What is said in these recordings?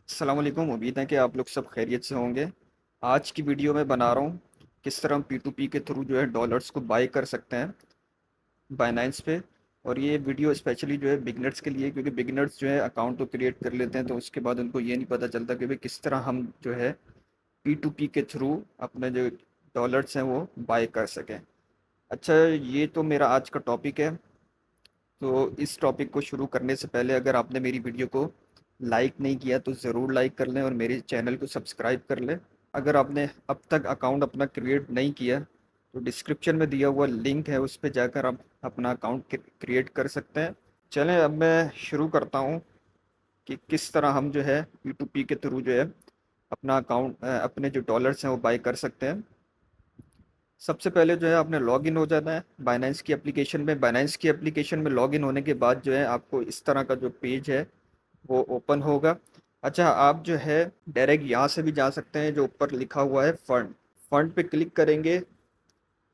अस्सलाम वालेकुम। उम्मीद है कि आप लोग सब खैरियत से होंगे। आज की वीडियो में बना रहा हूँ किस तरह हम P2P के थ्रू जो है डॉलर्स को बाय कर सकते हैं बाइनेंस पे। और ये वीडियो स्पेशली जो है बिगनर्स के लिए, क्योंकि बिगनर्स जो है अकाउंट तो क्रिएट कर लेते हैं तो उसके बाद उनको ये नहीं पता चलता कि भाई किस तरह हम जो है P2P के थ्रू अपने जो डॉलर्स हैं वो बाय कर सकें। अच्छा, ये तो मेरा आज का टॉपिक है। तो इस टॉपिक को शुरू करने से पहले अगर आपने मेरी वीडियो को लाइक नहीं किया तो ज़रूर लाइक कर लें और मेरे चैनल को सब्सक्राइब कर लें। अगर आपने अब तक अकाउंट अपना क्रिएट नहीं किया तो डिस्क्रिप्शन में दिया हुआ लिंक है, उस पर जाकर आप अपना अकाउंट क्रिएट कर सकते हैं। चलें, अब मैं शुरू करता हूँ कि किस तरह हम जो है P2P के थ्रू जो है अपना अकाउंट अपने जो डॉलर्स हैं वो बाय कर सकते हैं। सबसे पहले जो है आपने लॉगिन हो जाना है बाइनेंस की एप्लीकेशन में। बाइनेंस की एप्लीकेशन में लॉगिन होने के बाद जो है आपको इस तरह का जो पेज है वो ओपन होगा। अच्छा, आप जो है डायरेक्ट यहाँ से भी जा सकते हैं, जो ऊपर लिखा हुआ है फंड। फंड पे क्लिक करेंगे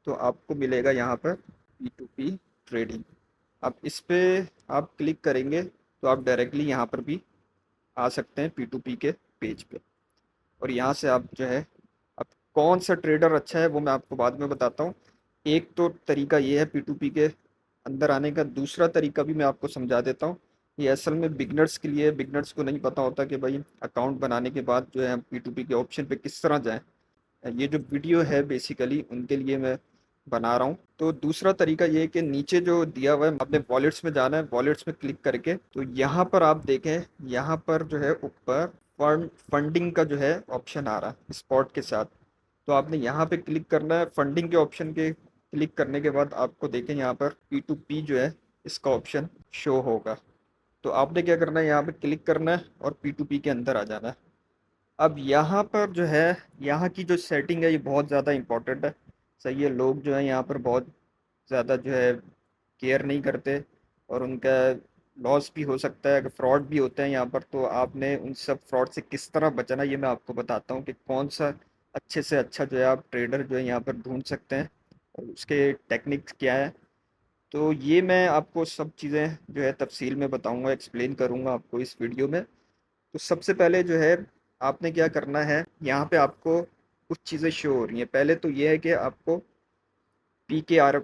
तो आपको मिलेगा यहाँ पर P2P ट्रेडिंग। अब इस पे आप क्लिक करेंगे तो आप डायरेक्टली यहाँ पर भी आ सकते हैं P2P के पेज पे। और यहाँ से आप जो है, अब कौन सा ट्रेडर अच्छा है वो मैं आपको बाद में बताता हूँ। एक तो तरीका ये है P2P के अंदर आने का, दूसरा तरीका भी मैं आपको समझा देता हूँ। ये असल में बिगनर्स के लिए, बिगनर्स को नहीं पता होता कि भाई अकाउंट बनाने के बाद जो है हम P2P के ऑप्शन पे किस तरह जाएं। ये जो वीडियो है बेसिकली उनके लिए मैं बना रहा हूँ। तो दूसरा तरीका ये है कि नीचे जो दिया हुआ है आपने वॉलेट्स में जाना है, वॉलेट्स में क्लिक करके तो यहाँ पर आप देखें, यहाँ पर जो है ऊपर फंडिंग का जो है ऑप्शन आ रहा है स्पॉट के साथ। तो आपने यहाँ पे क्लिक करना है। फंडिंग के ऑप्शन के क्लिक करने के बाद आपको देखें यहाँ पर P2P जो है इसका ऑप्शन शो होगा। तो आपने क्या करना है, यहाँ पे क्लिक करना है और P2P के अंदर आ जाना है। अब यहाँ पर जो है, यहाँ की जो सेटिंग है ये बहुत ज़्यादा इम्पोर्टेंट है। सही है, लोग जो है यहाँ पर बहुत ज़्यादा जो है केयर नहीं करते और उनका लॉस भी हो सकता है, अगर फ्रॉड भी होते हैं यहाँ पर। तो आपने उन सब फ्रॉड से किस तरह बचना ये मैं आपको बताता हूँ कि कौन सा अच्छे से अच्छा जो है आप ट्रेडर जो है यहाँ पर ढूंढ सकते हैं और उसके टेक्निक्स क्या है। तो ये मैं आपको सब चीज़ें जो है तफसील में बताऊंगा, एक्सप्लेन करूंगा आपको इस वीडियो में। तो सबसे पहले जो है आपने क्या करना है, यहाँ पे आपको कुछ चीज़ें शो हो रही हैं। पहले तो ये है कि आपको PKR,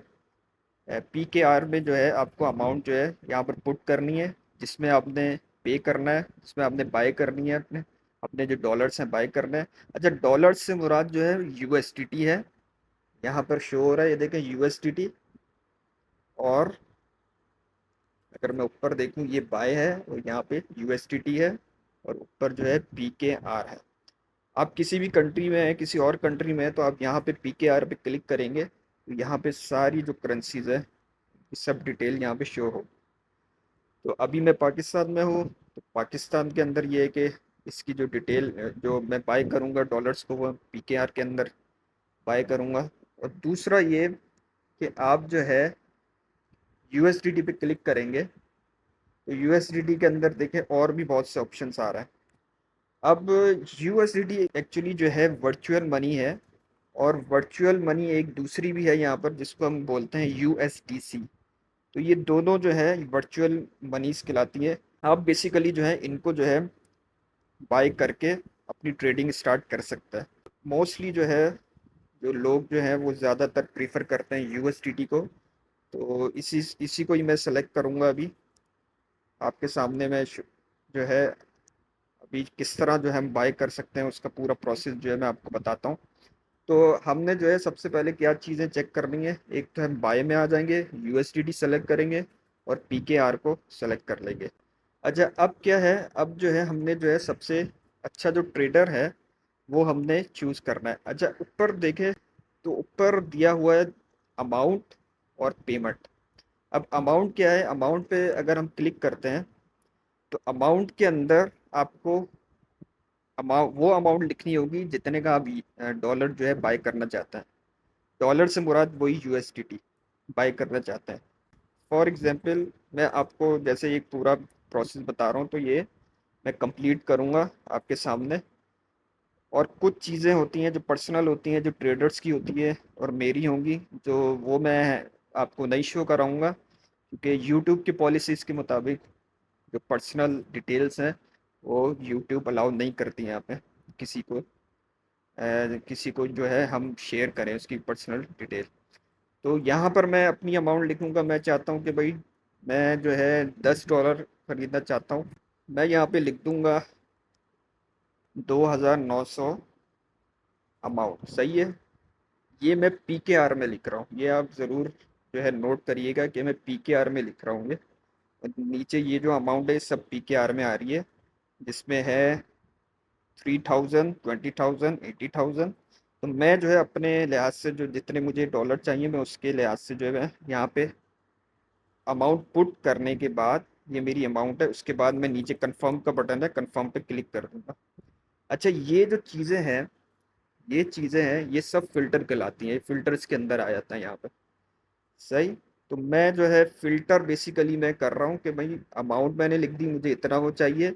PKR में जो है आपको अमाउंट जो है यहाँ पर पुट करनी है, जिसमें आपने पे करना है, जिसमें आपने बाय करनी है, अपने अपने जो डॉलर्स हैं बाय करना है। अच्छा, डॉलर्स से मुराद जो है USDT है, यहाँ पर शो हो रहा है, ये देखें USDT। और अगर मैं ऊपर देखूँ ये बाय है और यहाँ पे USDT है और ऊपर जो है PKR है। आप किसी भी कंट्री में हैं, किसी और कंट्री में है, तो आप यहाँ पे PKR पे क्लिक करेंगे तो यहाँ पे सारी जो करेंसीज है सब डिटेल यहाँ पे शो हो। तो अभी मैं पाकिस्तान में हूँ, तो पाकिस्तान के अंदर ये है कि इसकी जो डिटेल जो मैं बाय करूँगा डॉलर्स को वो PKR के अंदर बाय करूँगा। और दूसरा ये कि आप जो है USDT पे क्लिक करेंगे तो USDT के अंदर देखें और भी बहुत से ऑप्शंस आ रहे हैं। अब USDT एक्चुअली जो है वर्चुअल मनी है, और वर्चुअल मनी एक दूसरी भी है यहाँ पर जिसको हम बोलते हैं USDC। तो ये दोनों जो है वर्चुअल मनीज कहलाती है। आप बेसिकली जो है इनको जो है बाय करके अपनी ट्रेडिंग स्टार्ट कर सकता है। मोस्टली जो है जो लोग जो हैं वो ज़्यादातर प्रीफर करते हैं USDT को। तो इसी इसी को ही मैं सेलेक्ट करूँगा अभी। आपके सामने मैं जो है अभी किस तरह जो है हम बाय कर सकते हैं उसका पूरा प्रोसेस जो है मैं आपको बताता हूँ। तो हमने जो है सबसे पहले क्या चीज़ें चेक करनी है, एक तो हम बाय में आ जाएंगे, USDT सेलेक्ट करेंगे और PKR को सेलेक्ट कर लेंगे। अच्छा, अब क्या है, अब जो है हमने जो है सबसे अच्छा जो ट्रेडर है वो हमने चूज़ करना है। अच्छा, ऊपर देखें तो ऊपर दिया हुआ है अमाउंट और पेमेंट। अब अमाउंट क्या है, अमाउंट पे अगर हम क्लिक करते हैं तो अमाउंट के अंदर आपको अमाउंट, वो अमाउंट लिखनी होगी जितने का आप डॉलर जो है बाय करना चाहते हैं। डॉलर से मुराद वही USDT बाय करना चाहते हैं। फॉर एग्जांपल मैं आपको जैसे एक पूरा प्रोसेस बता रहा हूँ तो ये मैं कंप्लीट करूँगा आपके सामने। और कुछ चीज़ें होती हैं जो पर्सनल होती हैं, जो ट्रेडर्स की होती है और मेरी होंगी, जो वो मैं आपको नहीं शो कराऊँगा, क्योंकि यूट्यूब की पॉलिसीज़ के मुताबिक जो पर्सनल डिटेल्स हैं वो यूट्यूब अलाउ नहीं करती है यहाँ पे किसी को किसी को जो है हम शेयर करें उसकी पर्सनल डिटेल। तो यहाँ पर मैं अपनी अमाउंट लिखूंगा। मैं चाहता हूँ कि भाई मैं जो है $10 खरीदना चाहता हूँ। मैं यहाँ पे लिख दूंगा 2,900 अमाउंट। सही है। ये मैं पी के आर में लिख रहा हूँ, ये आप ज़रूर जो है नोट करिएगा कि मैं पी के आर में लिख रहा हूँ ये। और नीचे ये जो अमाउंट है सब पी के आर में आ रही है, जिसमें है 3,000, 20,000, 80,000। तो मैं जो है अपने लिहाज से जो जितने मुझे डॉलर चाहिए मैं उसके लिहाज से जो है यहाँ पे अमाउंट पुट करने के बाद, ये मेरी अमाउंट है, उसके बाद मैं नीचे कंफर्म का बटन है, कंफर्म पे क्लिक कर दूंगा। अच्छा, ये जो चीज़ें हैं, ये चीज़ें हैं, ये सब फिल्टर कहलाती हैं, फिल्टर्स के अंदर आ जाता है यहाँ पे। सही। तो मैं जो है फिल्टर बेसिकली मैं कर रहा हूँ कि भाई अमाउंट मैंने लिख दी, मुझे इतना वो चाहिए,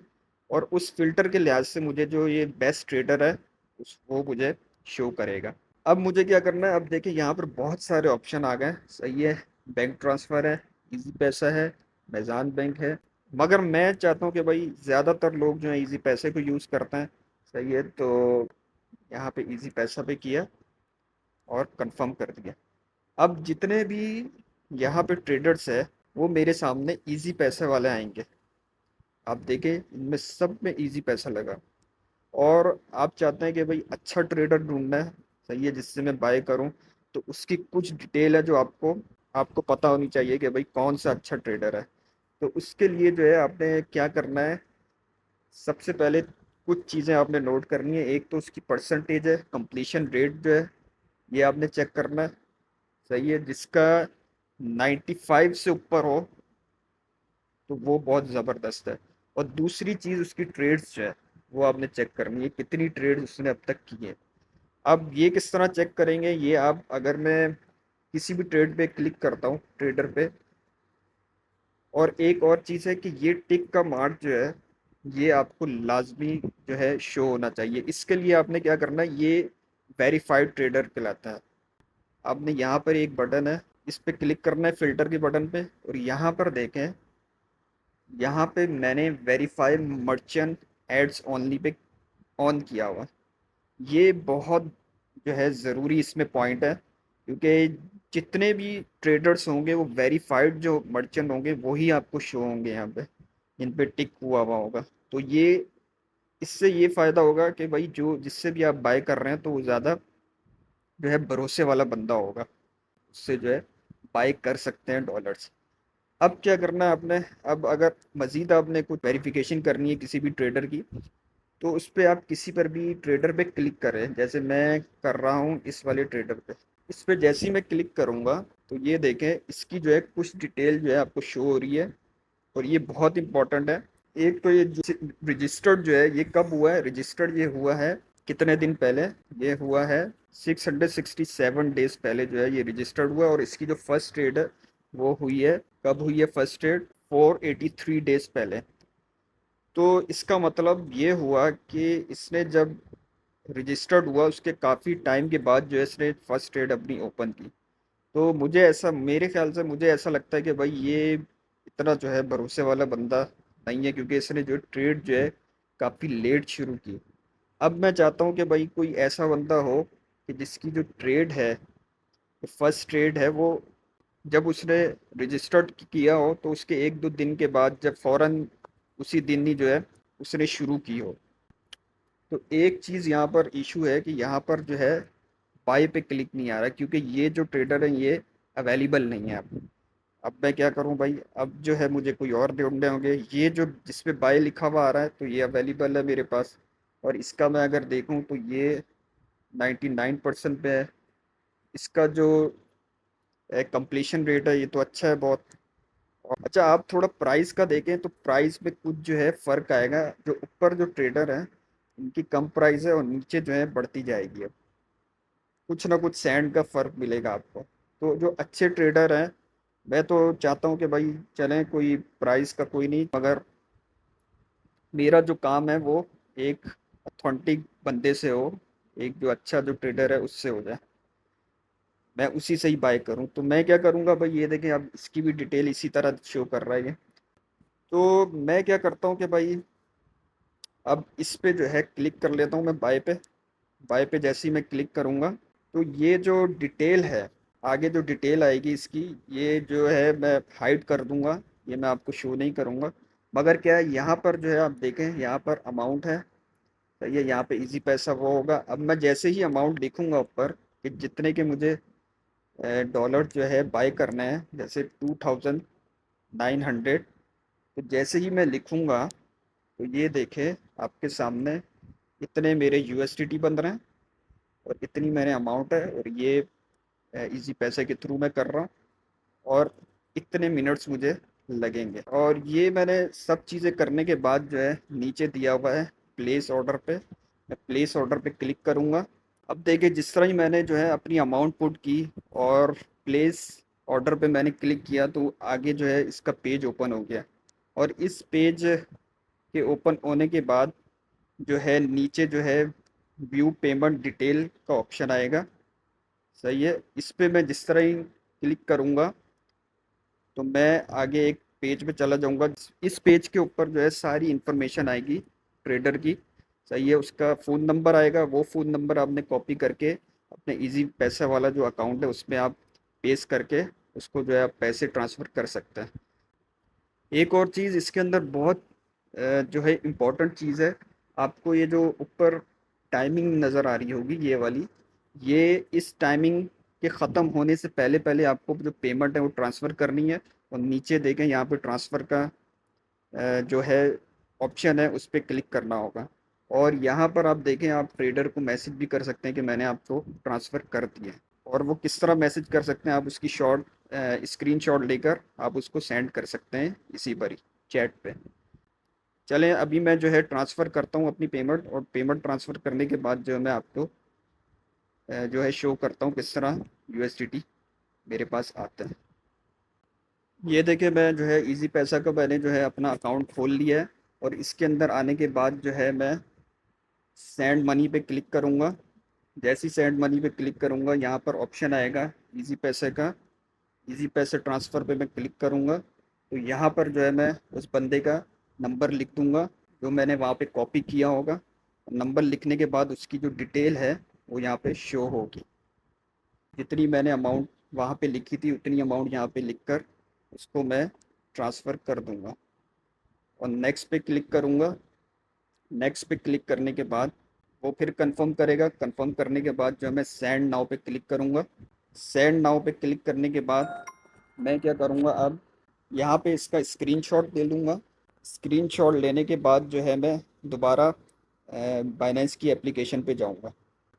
और उस फिल्टर के लिहाज से मुझे जो ये बेस्ट ट्रेडर है उस वो मुझे शो करेगा। अब मुझे क्या करना है, अब देखिए यहाँ पर बहुत सारे ऑप्शन आ गए। सही है। बैंक ट्रांसफ़र है, इजी पैसा है, अमेज़न बैंक है। मगर मैं चाहता हूँ कि भाई ज़्यादातर लोग जो है इजी पैसे को यूज़ करते हैं। सही है। तो यहाँ पे इजी पैसा पे किया और कंफर्म कर दिया। अब जितने भी यहाँ पे ट्रेडर्स है वो मेरे सामने इजी पैसे वाले आएंगे। आप देखें इनमें सब में इजी पैसा लगा। और आप चाहते हैं कि भाई अच्छा ट्रेडर ढूंढना है, सही है, जिससे मैं बाय करूं। तो उसकी कुछ डिटेल है जो आपको आपको पता होनी चाहिए कि भाई कौन सा अच्छा ट्रेडर है। तो उसके लिए जो है आपने क्या करना है, सबसे पहले कुछ चीज़ें आपने नोट करनी है। एक तो उसकी परसेंटेज है, कंप्लीशन रेट जो है ये आपने चेक करना है। सही है। जिसका 95 से ऊपर हो तो वो बहुत ज़बरदस्त है। और दूसरी चीज़ उसकी ट्रेड्स जो है वो आपने चेक करनी है, कितनी ट्रेड्स उसने अब तक की है। अब ये किस तरह चेक करेंगे, ये आप, अगर मैं किसी भी ट्रेड पे क्लिक करता हूँ ट्रेडर पे, और एक और चीज़ है कि ये टिक का मार्क जो है ये आपको लाजमी जो है शो होना चाहिए। इसके लिए आपने क्या करना है, ये वेरीफाइड ट्रेडर कहलाता है। आपने यहाँ पर एक बटन है, इस पे क्लिक करना है, फिल्टर के बटन पे, और यहाँ पर देखें, यहाँ पे मैंने verify merchant ads only pay on किया हुआ। ये बहुत जो है ज़रूरी इसमें पॉइंट है, क्योंकि जितने भी ट्रेडर्स होंगे वो वेरीफाइड जो मर्चेंट होंगे वही आपको शो होंगे यहाँ पे, इन पे टिक हुआ हुआ होगा। तो ये, इससे ये फ़ायदा होगा कि भाई जो जिससे भी आप बाय कर रहे हैं तो वो ज़्यादा जो है भरोसे वाला बंदा होगा, उससे जो है बाय कर सकते हैं डॉलर्स। अब क्या करना है आपने, अब अगर मज़ीद आपने कुछ वेरिफिकेशन करनी है किसी भी ट्रेडर की, तो उस पे आप किसी पर भी ट्रेडर पे क्लिक करें। जैसे मैं कर रहा हूँ इस वाले ट्रेडर पे, इस पे जैसे ही मैं क्लिक करूँगा तो ये देखें इसकी जो है कुछ डिटेल जो है आपको शो हो रही है। और ये बहुत इंपॉर्टेंट है। एक तो ये रजिस्टर्ड जो है ये कब हुआ है, रजिस्टर्ड ये हुआ है कितने दिन पहले, ये हुआ है 667 डेज पहले जो है ये रजिस्टर्ड हुआ है। और इसकी जो फर्स्ट ट्रेड है वो हुई है, कब हुई है फर्स्ट ट्रेड, 483 डेज पहले। तो इसका मतलब ये हुआ कि इसने जब रजिस्टर्ड हुआ उसके काफ़ी टाइम के बाद जो है इसने फर्स्ट ट्रेड अपनी ओपन की। तो मुझे ऐसा, मेरे ख्याल से मुझे ऐसा लगता है कि भाई ये इतना जो है भरोसे वाला बंदा नहीं है, क्योंकि इसने जो ट्रेड जो है काफ़ी लेट शुरू की। अब मैं चाहता हूँ कि भाई कोई ऐसा बंदा हो कि जिसकी जो ट्रेड है, फर्स्ट ट्रेड है, वो जब उसने रजिस्टर्ड किया हो तो उसके एक दो दिन के बाद जब फौरन उसी दिन ही जो है उसने शुरू की हो। तो एक चीज़ यहाँ पर इशू है कि यहाँ पर जो है बाय पे क्लिक नहीं आ रहा, क्योंकि ये जो ट्रेडर है ये अवेलेबल नहीं है अब मैं क्या करूं भाई, अब जो है मुझे कोई और ढूंढने होंगे। ये जो जिस पे बाय लिखा हुआ आ रहा है तो ये अवेलेबल है मेरे पास, और इसका मैं अगर देखूं तो ये 99% पे है। इसका जो कंप्लीशन रेट है ये तो अच्छा है बहुत। और अच्छा, आप थोड़ा प्राइस का देखें तो प्राइस में कुछ जो है फ़र्क आएगा। जो ऊपर जो ट्रेडर है इनकी कम प्राइस है और नीचे जो है बढ़ती जाएगी। अब कुछ ना कुछ सेंट का फ़र्क मिलेगा आपको। तो जो अच्छे ट्रेडर हैं, मैं तो चाहता हूँ कि भाई चलें, कोई प्राइस का कोई नहीं, मगर मेरा जो काम है वो एक अथेंटिक बंदे से हो, एक जो अच्छा जो ट्रेडर है उससे हो जाए, मैं उसी से ही बाय करूं। तो मैं क्या करूंगा भाई, ये देखें अब इसकी भी डिटेल इसी तरह शो कर रहा है ये। तो मैं क्या करता हूं कि भाई अब इस पे जो है क्लिक कर लेता हूँ मैं बाय पे। बाय पे जैसे ही मैं क्लिक करूँगा तो ये जो डिटेल है, आगे जो डिटेल आएगी इसकी, ये जो है मैं हाइड कर दूंगा, ये मैं आपको शो नहीं करूँगा। मगर क्या है, यहाँ पर जो है आप देखें, यहाँ पर अमाउंट है, सही है, यहाँ पे इजी पैसा वो होगा। अब मैं जैसे ही अमाउंट लिखूंगा ऊपर कि जितने के मुझे डॉलर जो है बाय करने हैं, जैसे 2900, तो जैसे ही मैं लिखूंगा तो ये देखे आपके सामने इतने मेरे यूएसडीटी बन रहे हैं और इतनी मेरे अमाउंट है, और ये इजी पैसे के थ्रू मैं कर रहा हूँ, और इतने मिनट्स मुझे लगेंगे। और ये मैंने सब चीज़ें करने के बाद जो है नीचे दिया हुआ है प्लेस ऑर्डर पे, मैं प्लेस ऑर्डर पे क्लिक करूँगा। अब देखिए जिस तरह ही मैंने जो है अपनी अमाउंट पुट की और प्लेस ऑर्डर पे मैंने क्लिक किया, तो आगे जो है इसका पेज ओपन हो गया। और इस पेज के ओपन होने के बाद जो है नीचे जो है व्यू पेमेंट डिटेल का ऑप्शन आएगा, सही है। इस पे मैं जिस तरह ही क्लिक करूँगा तो मैं आगे एक पेज पे चला जाऊंगा। इस पेज के ऊपर जो है सारी इंफॉर्मेशन आएगी ट्रेडर की, सही है। उसका फ़ोन नंबर आएगा, वो फ़ोन नंबर आपने कॉपी करके अपने इजी पैसा वाला जो अकाउंट है उसमें आप पेस्ट करके उसको जो है आप पैसे ट्रांसफ़र कर सकते हैं। एक और चीज़ इसके अंदर बहुत जो है इम्पोर्टेंट चीज़ है, आपको ये जो ऊपर टाइमिंग नज़र आ रही होगी ये वाली, ये इस टाइमिंग के ख़त्म होने से पहले पहले आपको जो पेमेंट है वो ट्रांसफ़र करनी है। और नीचे देखें यहाँ पे ट्रांसफ़र का जो है ऑप्शन है, उस पर क्लिक करना होगा। और यहाँ पर आप देखें, आप ट्रेडर को मैसेज भी कर सकते हैं कि मैंने आपको ट्रांसफ़र कर दिया। और वो किस तरह मैसेज कर सकते हैं, आप उसकी शॉर्ट स्क्रीनशॉट लेकर आप उसको सेंड कर सकते हैं इसी पर ही चैट पे। चलें अभी मैं जो है ट्रांसफ़र करता हूँ अपनी पेमेंट, और पेमेंट ट्रांसफ़र करने के बाद जो है मैं आपको जो है शो करता हूँ किस तरह यूएसडीटी मेरे पास आता है। ये देखिए मैं जो है इजी पैसा का मैंने जो है अपना अकाउंट खोल लिया है, और इसके अंदर आने के बाद जो है मैं सेंड मनी पे क्लिक करूँगा। जैसे ही सेंड मनी पे क्लिक करूँगा यहाँ पर ऑप्शन आएगा इजी पैसे का, इजी पैसे ट्रांसफ़र पे मैं क्लिक करूँगा। तो यहाँ पर जो है मैं उस बंदे का नंबर लिख दूँगा जो मैंने वहाँ पे कॉपी किया होगा। नंबर लिखने के बाद उसकी जो डिटेल है वो यहाँ पे शो होगी, जितनी मैंने अमाउंट वहाँ पे लिखी थी उतनी अमाउंट यहाँ पे लिखकर उसको मैं ट्रांसफ़र कर दूँगा। और नेक्स्ट पे क्लिक करूँगा। नेक्स्ट पे क्लिक करने के बाद वो फिर कंफर्म करेगा, कंफर्म करने के बाद जो है मैं सेंड नाउ पे क्लिक करूँगा। सेंड नाउ पे क्लिक करने के बाद मैं क्या करूँगा, अब यहाँ पे इसका स्क्रीनशॉट ले लूँगा। स्क्रीनशॉट लेने के बाद जो है मैं दोबारा बाइनेंस की एप्लीकेशन पे जाऊँगा।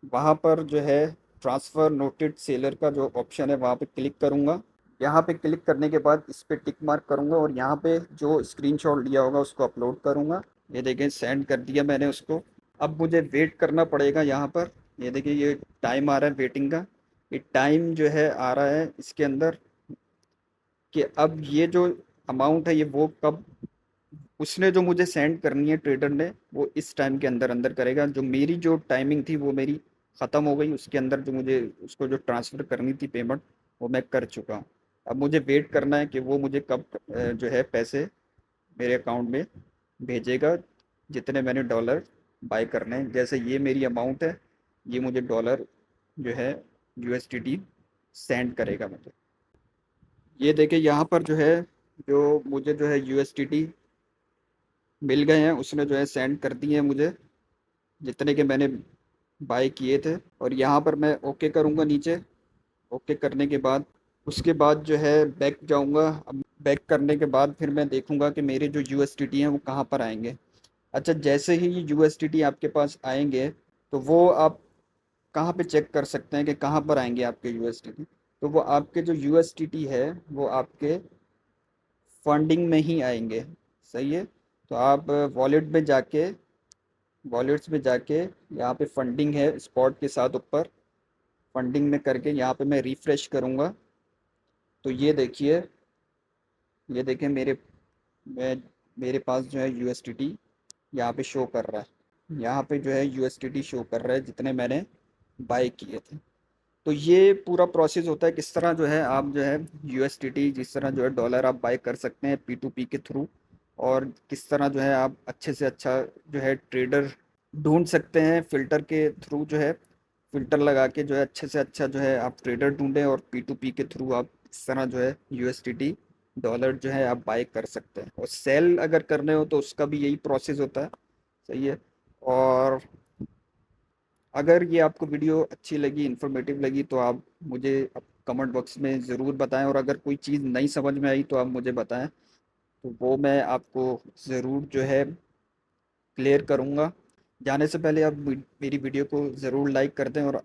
वहाँ पर जो है ट्रांसफ़र नोटेड सेलर का जो ऑप्शन है वहाँ पे क्लिक करूँगा। यहाँ पे क्लिक करने के बाद इस पे टिक मार्क करूँगा और यहाँ पे जो स्क्रीनशॉट लिया होगा उसको अपलोड करूँगा। ये देखिए सेंड कर दिया मैंने उसको। अब मुझे वेट करना पड़ेगा यहाँ पर। ये देखिए ये टाइम आ रहा है वेटिंग का। ये टाइम जो है आ रहा है इसके अंदर कि अब ये जो अमाउंट है ये वो कब उसने जो मुझे सेंड करनी है ट्रेडर ने, वो इस टाइम के अंदर अंदर करेगा। जो मेरी जो टाइमिंग थी वो मेरी ख़त्म हो गई, उसके अंदर जो मुझे उसको जो ट्रांसफ़र करनी थी पेमेंट वो मैं कर चुका हूँ। अब मुझे वेट करना है कि वो मुझे कब जो है पैसे मेरे अकाउंट में भेजेगा, जितने मैंने डॉलर बाय करने हैं। जैसे ये मेरी अमाउंट है, ये मुझे डॉलर जो है यूएसडीटी सेंड करेगा मुझे। ये देखिए यहाँ पर जो है जो मुझे जो है यूएसडीटी मिल गए हैं, उसने जो है सेंड कर दिए हैं मुझे जितने के मैंने बाय किए थे। और यहाँ पर मैं ओके करूँगा नीचे। ओके करने के बाद उसके बाद जो है बैक जाऊँगा। अब बैक करने के बाद फिर मैं देखूँगा कि मेरे जो यूएसडीटी हैं वो कहाँ पर आएंगे। अच्छा, जैसे ही ये यूएसडीटी आपके पास आएंगे तो वो आप कहाँ पे चेक कर सकते हैं कि कहाँ पर आएंगे आपके यूएसडीटी। तो वो आपके जो यूएसडीटी है वो आपके फंडिंग में ही आएंगे, सही है। तो आप वॉलेट्स में जाके यहाँ पे फंडिंग है स्पॉट के साथ ऊपर, फंडिंग में करके यहाँ पे मैं रिफ़्रेश करूँगा। तो ये देखिए मैं मेरे पास जो है यूएसडीटी यहाँ पे शो कर रहा है। यहाँ पे जो है यूएसडीटी शो कर रहा है जितने मैंने बाय किए थे। तो ये पूरा प्रोसेस होता है किस तरह जो है आप जो है यूएसडीटी जिस तरह जो है डॉलर आप बाय कर सकते हैं पी टू पी के थ्रू। और किस तरह जो है आप अच्छे से अच्छा जो है ट्रेडर ढूंढ सकते हैं फ़िल्टर के थ्रू, जो है फ़िल्टर लगा के जो है अच्छे से अच्छा जो है आप ट्रेडर ढूंढें, और P2P के थ्रू आप इस तरह जो है USDT डॉलर जो है आप बाय कर सकते हैं। और सेल अगर करने हो तो उसका भी यही प्रोसेस होता है। सही है। और अगर ये आपको वीडियो अच्छी लगी, इन्फॉर्मेटिव लगी, तो आप मुझे कमेंट बॉक्स में ज़रूर बताएं, और अगर कोई चीज़ नहीं समझ में आई तो आप मुझे बताएं, तो वो मैं आपको ज़रूर जो है क्लियर करूँगा। जाने से पहले आप मेरी वीडियो को ज़रूर लाइक कर दें, और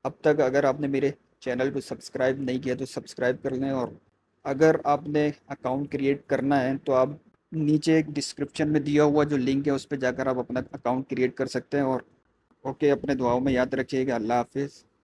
अब तक अगर आपने मेरे चैनल को सब्सक्राइब नहीं किया तो सब्सक्राइब कर लें। और अगर आपने अकाउंट क्रिएट करना है तो आप नीचे एक डिस्क्रिप्शन में दिया हुआ जो लिंक है उस पर जाकर आप अपना अकाउंट क्रिएट कर सकते हैं। और ओके, अपने दुआओं में याद रखिएगा। अल्लाह हाफिज़।